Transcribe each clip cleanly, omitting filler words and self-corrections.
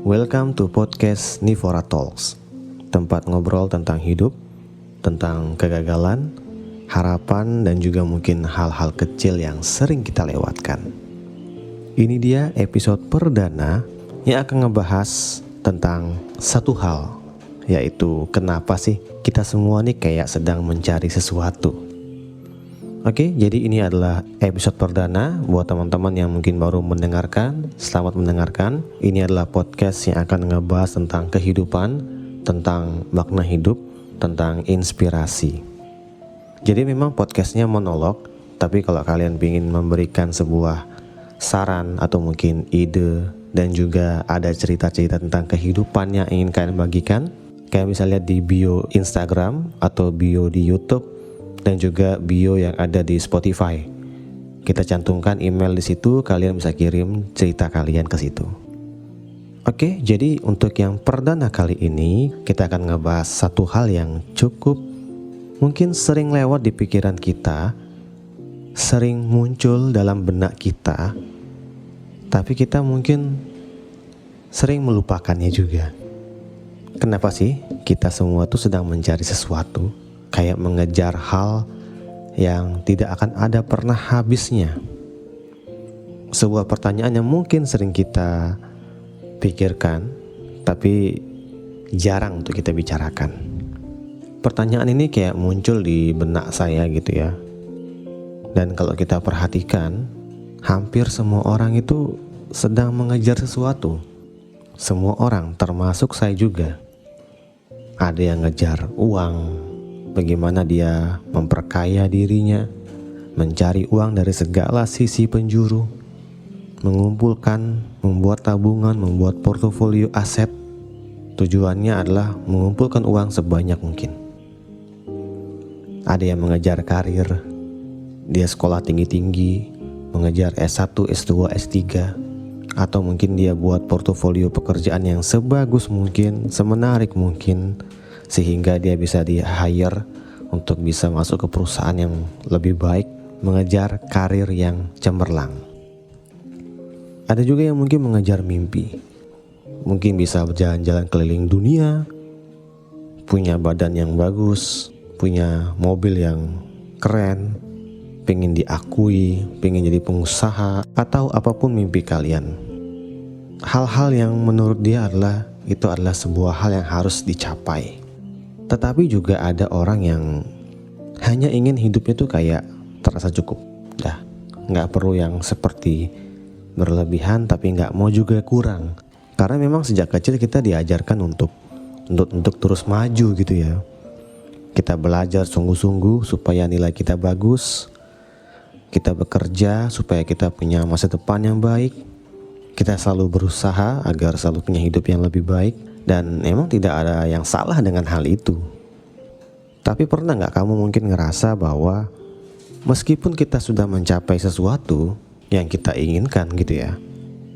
Welcome to podcast Nivora Talks, tempat ngobrol tentang hidup, tentang kegagalan, harapan, dan juga mungkin hal-hal kecil yang sering kita lewatkan. Ini dia episode perdana yang akan ngebahas tentang satu hal, yaitu kenapa sih kita semua nih kayak sedang mencari sesuatu. Oke, jadi ini adalah episode perdana buat teman-teman yang mungkin baru mendengarkan. Selamat mendengarkan. Ini adalah podcast yang akan ngebahas tentang kehidupan, tentang makna hidup, tentang inspirasi. Jadi memang podcastnya monolog, tapi kalau kalian ingin memberikan sebuah saran atau mungkin ide dan juga ada cerita-cerita tentang kehidupan yang ingin kalian bagikan, kalian bisa lihat di bio Instagram atau bio di YouTube dan juga bio yang ada di Spotify. Kita cantumkan email di situ, kalian bisa kirim cerita kalian ke situ. Oke, jadi untuk yang perdana kali ini kita akan ngebahas satu hal yang cukup mungkin sering lewat di pikiran kita, sering muncul dalam benak kita, tapi kita mungkin sering melupakannya juga. Kenapa sih kita semua tuh sedang mencari sesuatu, kayak mengejar hal yang tidak akan ada pernah habisnya? Sebuah pertanyaan yang mungkin sering kita pikirkan, tapi jarang untuk kita bicarakan. Pertanyaan ini kayak muncul di benak saya gitu ya. Dan kalau kita perhatikan, hampir semua orang itu sedang mengejar sesuatu. Semua orang, termasuk saya juga. Ada yang ngejar uang, bagaimana dia memperkaya dirinya, mencari uang dari segala sisi penjuru, mengumpulkan, membuat tabungan, membuat portofolio aset. Tujuannya adalah mengumpulkan uang sebanyak mungkin. Ada yang mengejar karir, dia sekolah tinggi-tinggi, mengejar S1, S2, S3, atau mungkin dia buat portofolio pekerjaan yang sebagus mungkin, semenarik mungkin, sehingga dia bisa di-hire untuk bisa masuk ke perusahaan yang lebih baik, mengejar karir yang cemerlang. Ada juga yang mungkin mengejar mimpi, mungkin bisa berjalan-jalan keliling dunia, punya badan yang bagus, punya mobil yang keren, pengen diakui, pengen jadi pengusaha, atau apapun mimpi kalian. Hal-hal yang menurut dia itu adalah sebuah hal yang harus dicapai. Tetapi juga ada orang yang hanya ingin hidupnya tuh kayak terasa cukup. Dah, gak perlu yang seperti berlebihan, tapi gak mau juga kurang. Karena memang sejak kecil kita diajarkan untuk terus maju gitu ya. Kita belajar sungguh-sungguh supaya nilai kita bagus. Kita bekerja supaya kita punya masa depan yang baik. Kita selalu berusaha agar selalu punya hidup yang lebih baik. Dan emang tidak ada yang salah dengan hal itu. Tapi pernah gak kamu mungkin ngerasa bahwa meskipun kita sudah mencapai sesuatu yang kita inginkan gitu ya,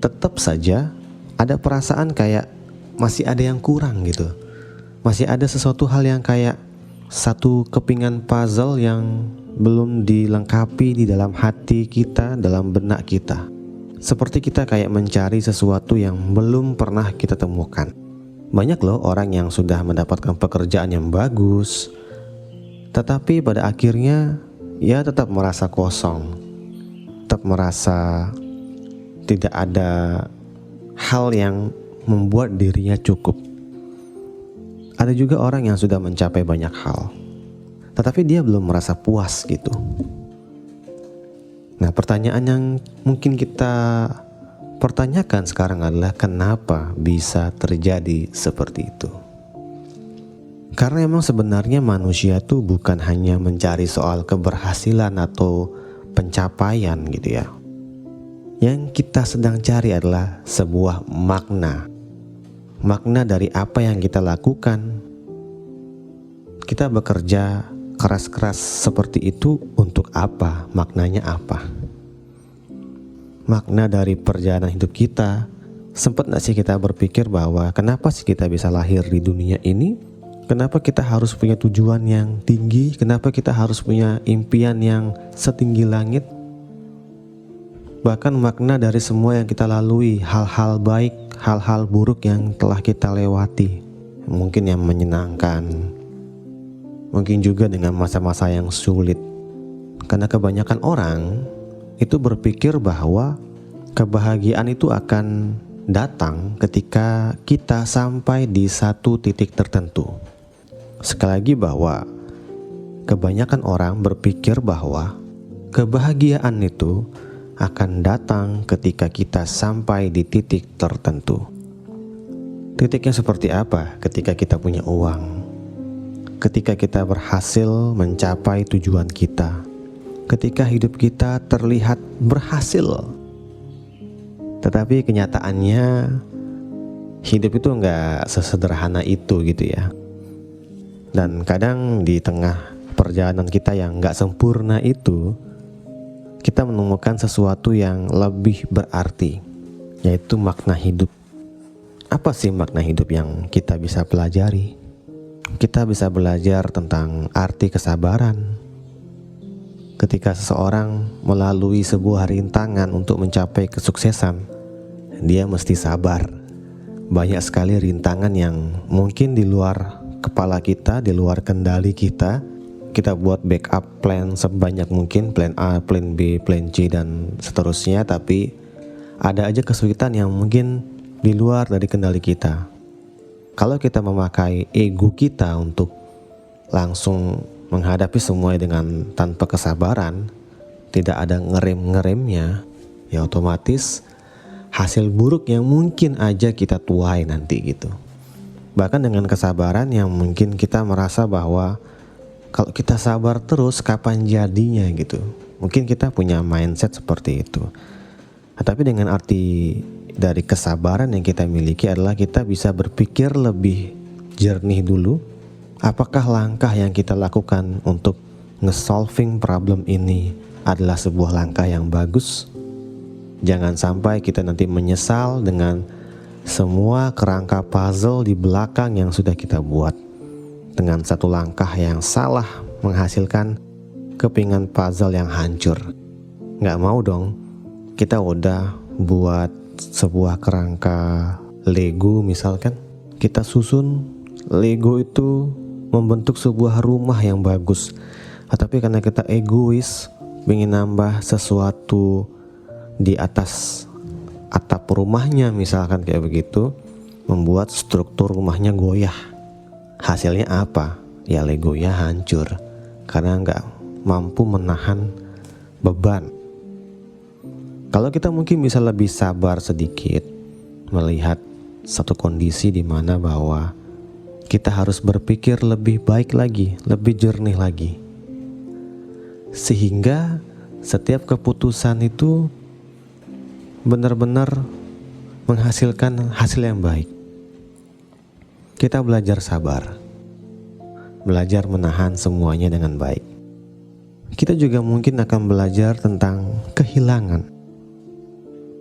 tetap saja ada perasaan kayak masih ada yang kurang gitu. Masih ada sesuatu hal yang kayak satu kepingan puzzle yang belum dilengkapi di dalam hati kita, dalam benak kita. Seperti kita kayak mencari sesuatu yang belum pernah kita temukan. Banyak loh orang yang sudah mendapatkan pekerjaan yang bagus, tetapi pada akhirnya ya tetap merasa kosong, tetap merasa tidak ada hal yang membuat dirinya cukup. Ada juga orang yang sudah mencapai banyak hal, tetapi dia belum merasa puas gitu. Nah, pertanyaan yang mungkin kita pertanyakan sekarang adalah kenapa bisa terjadi seperti itu? Karena emang sebenarnya manusia tuh bukan hanya mencari soal keberhasilan atau pencapaian gitu ya. Yang kita sedang cari adalah sebuah makna. Makna dari apa yang kita lakukan. Kita bekerja keras-keras seperti itu untuk apa? Maknanya apa? Makna dari perjalanan hidup kita. Sempat gak sih kita berpikir bahwa kenapa sih kita bisa lahir di dunia ini? Kenapa kita harus punya tujuan yang tinggi? Kenapa kita harus punya impian yang setinggi langit? Bahkan makna dari semua yang kita lalui, hal-hal baik, hal-hal buruk yang telah kita lewati, mungkin yang menyenangkan, mungkin juga dengan masa-masa yang sulit. Karena kebanyakan orang itu berpikir bahwa kebahagiaan itu akan datang ketika kita sampai di satu titik tertentu. Sekali lagi bahwa kebanyakan orang berpikir bahwa kebahagiaan itu akan datang ketika kita sampai di titik tertentu. Titiknya seperti apa? Ketika kita punya uang, ketika kita berhasil mencapai tujuan kita, ketika hidup kita terlihat berhasil. Tetapi kenyataannya hidup itu nggak sesederhana itu gitu ya. Dan kadang di tengah perjalanan kita yang nggak sempurna itu, kita menemukan sesuatu yang lebih berarti, yaitu makna hidup. Apa sih makna hidup yang kita bisa pelajari? Kita bisa belajar tentang arti kesabaran. Ketika seseorang melalui sebuah rintangan untuk mencapai kesuksesan, dia mesti sabar. Banyak sekali rintangan yang mungkin di luar kepala kita, di luar kendali kita. Kita buat backup plan sebanyak mungkin, plan A, plan B, plan C, dan seterusnya. Tapi ada aja kesulitan yang mungkin di luar dari kendali kita. Kalau kita memakai ego kita untuk langsung menghadapi semua dengan tanpa kesabaran, tidak ada ngerem-ngeremnya, ya otomatis hasil buruk yang mungkin aja kita tuai nanti gitu. Bahkan dengan kesabaran yang mungkin kita merasa bahwa kalau kita sabar terus kapan jadinya gitu. Mungkin kita punya mindset seperti itu. Tapi dengan arti dari kesabaran yang kita miliki adalah kita bisa berpikir lebih jernih dulu. Apakah langkah yang kita lakukan untuk nge-solving problem ini adalah sebuah langkah yang bagus? Jangan sampai kita nanti menyesal dengan semua kerangka puzzle di belakang yang sudah kita buat. Dengan satu langkah yang salah menghasilkan kepingan puzzle yang hancur. Nggak mau dong, kita udah buat sebuah kerangka Lego misalkan. Kita susun Lego itu membentuk sebuah rumah yang bagus, tapi karena kita egois ingin nambah sesuatu di atas atap rumahnya misalkan kayak begitu, membuat struktur rumahnya goyah. Hasilnya apa? Ya Legonya hancur karena nggak mampu menahan beban. Kalau kita mungkin bisa lebih sabar sedikit melihat satu kondisi di mana bahwa kita harus berpikir lebih baik lagi, lebih jernih lagi. Sehingga setiap keputusan itu benar-benar menghasilkan hasil yang baik. Kita belajar sabar, belajar menahan semuanya dengan baik. Kita juga mungkin akan belajar tentang kehilangan.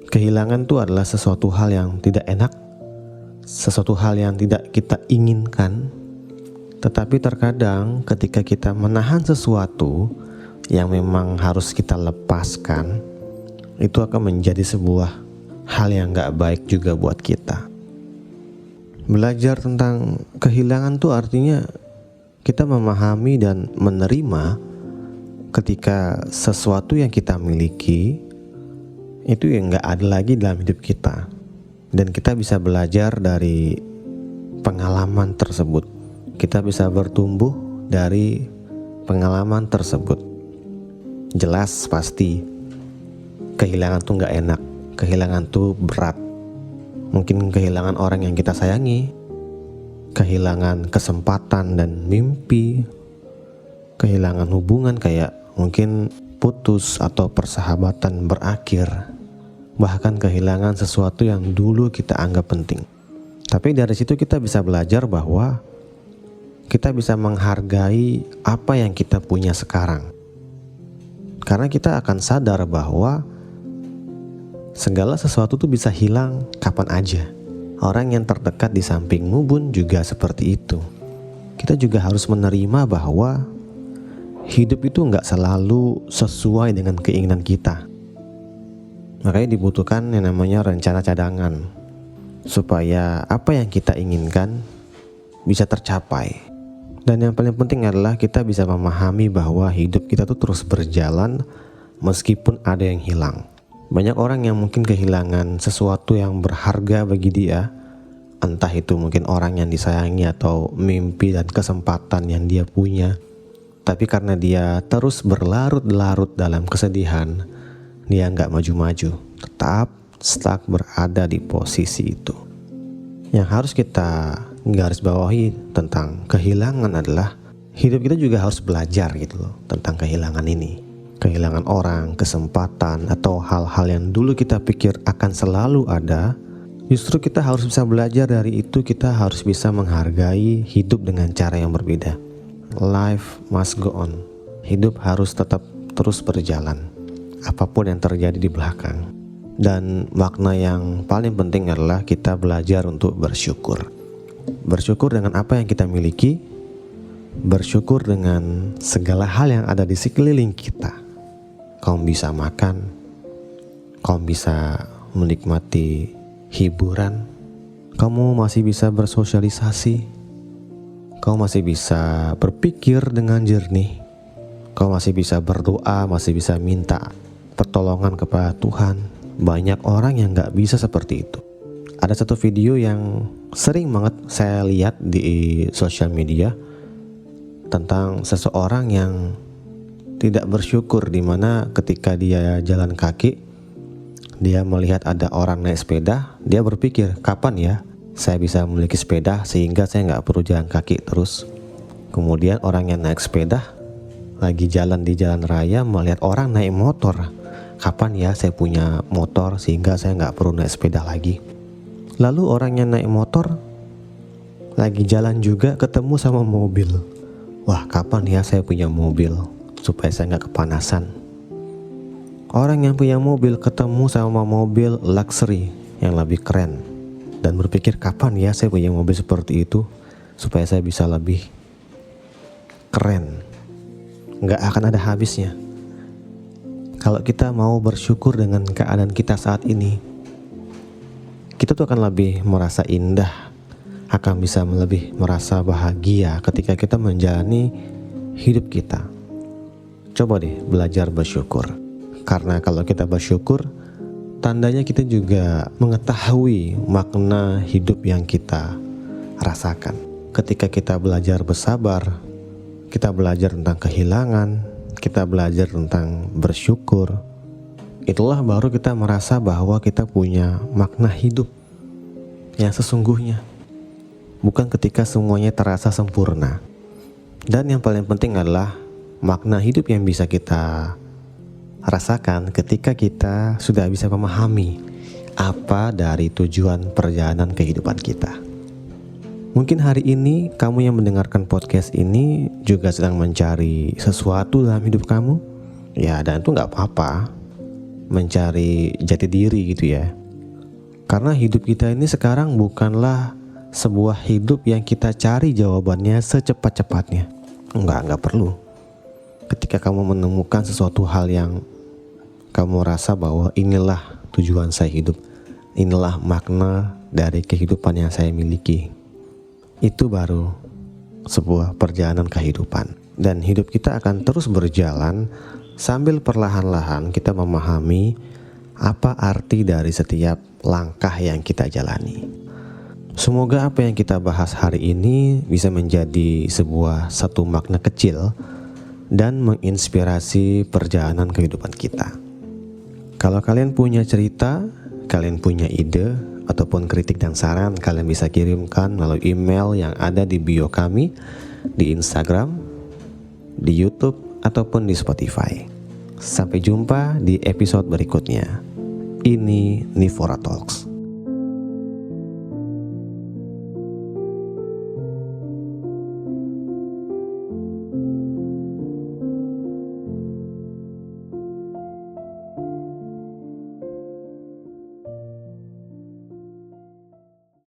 Kehilangan itu adalah sesuatu hal yang tidak enak, sesuatu hal yang tidak kita inginkan. Tetapi terkadang ketika kita menahan sesuatu yang memang harus kita lepaskan, itu akan menjadi sebuah hal yang gak baik juga buat kita. Belajar tentang kehilangan itu artinya kita memahami dan menerima ketika sesuatu yang kita miliki itu yang gak ada lagi dalam hidup kita. Dan kita bisa belajar dari pengalaman tersebut. Kita bisa bertumbuh dari pengalaman tersebut. Jelas pasti kehilangan tuh gak enak, kehilangan tuh berat. Mungkin kehilangan orang yang kita sayangi, kehilangan kesempatan dan mimpi, kehilangan hubungan kayak mungkin putus atau persahabatan berakhir. Bahkan kehilangan sesuatu yang dulu kita anggap penting. Tapi dari situ kita bisa belajar bahwa kita bisa menghargai apa yang kita punya sekarang. Karena kita akan sadar bahwa segala sesuatu tuh bisa hilang kapan aja. Orang yang terdekat di sampingmu pun juga seperti itu. Kita juga harus menerima bahwa hidup itu gak selalu sesuai dengan keinginan kita. Makanya dibutuhkan yang namanya rencana cadangan. supaya apa yang kita inginkan bisa tercapai. Dan yang paling penting adalah kita bisa memahami bahwa hidup kita tuh terus berjalan meskipun ada yang hilang. Banyak orang yang mungkin kehilangan sesuatu yang berharga bagi dia, entah itu mungkin orang yang disayangi atau mimpi dan kesempatan yang dia punya. Tapi karena dia terus berlarut-larut dalam kesedihan, dia nggak maju-maju, tetap stuck berada di posisi itu. Yang harus kita garis bawahi tentang kehilangan adalah hidup kita juga harus belajar gitu loh tentang kehilangan ini. Kehilangan orang, kesempatan, atau hal-hal yang dulu kita pikir akan selalu ada, justru kita harus bisa belajar dari itu. Kita harus bisa menghargai hidup dengan cara yang berbeda. Life must go on. Hidup harus tetap terus berjalan, apapun yang terjadi di belakang. Dan makna yang paling penting adalah kita belajar untuk bersyukur. Bersyukur dengan apa yang kita miliki, bersyukur dengan segala hal yang ada di sekeliling kita. Kamu bisa makan, kamu bisa menikmati hiburan, kamu masih bisa bersosialisasi, kamu masih bisa berpikir dengan jernih, kamu masih bisa berdoa, masih bisa minta pertolongan kepada Tuhan. Banyak orang yang gak bisa seperti itu. Ada satu video yang sering banget saya lihat di sosial media tentang seseorang yang tidak bersyukur, dimana ketika dia jalan kaki, dia melihat ada orang naik sepeda, dia berpikir, kapan ya saya bisa memiliki sepeda sehingga saya nggak perlu jalan kaki terus. Kemudian orang yang naik sepeda lagi jalan di jalan raya melihat orang naik motor, kapan ya saya punya motor sehingga saya nggak perlu naik sepeda lagi. Lalu orang yang naik motor lagi jalan juga ketemu sama mobil, wah kapan ya saya punya mobil supaya saya nggak kepanasan. Orang yang punya mobil ketemu sama mobil luxury yang lebih keren dan berpikir, kapan ya saya punya mobil seperti itu supaya saya bisa lebih keren. Nggak akan ada habisnya. Kalau kita mau bersyukur dengan keadaan kita saat ini, kita tuh akan lebih merasa indah, akan bisa lebih merasa bahagia ketika kita menjalani hidup kita. Coba deh belajar bersyukur. Karena kalau kita bersyukur, tandanya kita juga mengetahui makna hidup yang kita rasakan. Ketika kita belajar bersabar, kita belajar tentang kehilangan, kita belajar tentang bersyukur, itulah baru kita merasa bahwa kita punya makna hidup yang sesungguhnya. Bukan ketika semuanya terasa sempurna. Dan yang paling penting adalah makna hidup yang bisa kita rasakan ketika kita sudah bisa memahami apa dari tujuan perjalanan kehidupan kita. Mungkin hari ini kamu yang mendengarkan podcast ini juga sedang mencari sesuatu dalam hidup kamu. Ya, dan itu gak apa-apa, mencari jati diri gitu ya. Karena hidup kita ini sekarang bukanlah sebuah hidup yang kita cari jawabannya secepat-cepatnya. Enggak perlu. Ketika kamu menemukan sesuatu hal yang kamu rasa bahwa inilah tujuan saya hidup, inilah makna dari kehidupan yang saya miliki, itu baru sebuah perjalanan kehidupan. Dan hidup kita akan terus berjalan sambil perlahan-lahan kita memahami apa arti dari setiap langkah yang kita jalani. Semoga apa yang kita bahas hari ini bisa menjadi satu makna kecil dan menginspirasi perjalanan kehidupan kita. Kalau kalian punya cerita, kalian punya ide, ataupun kritik dan saran, kalian bisa kirimkan melalui email yang ada di bio kami, di Instagram, di YouTube, ataupun di Spotify. Sampai jumpa di episode berikutnya. Ini Nivora Talks.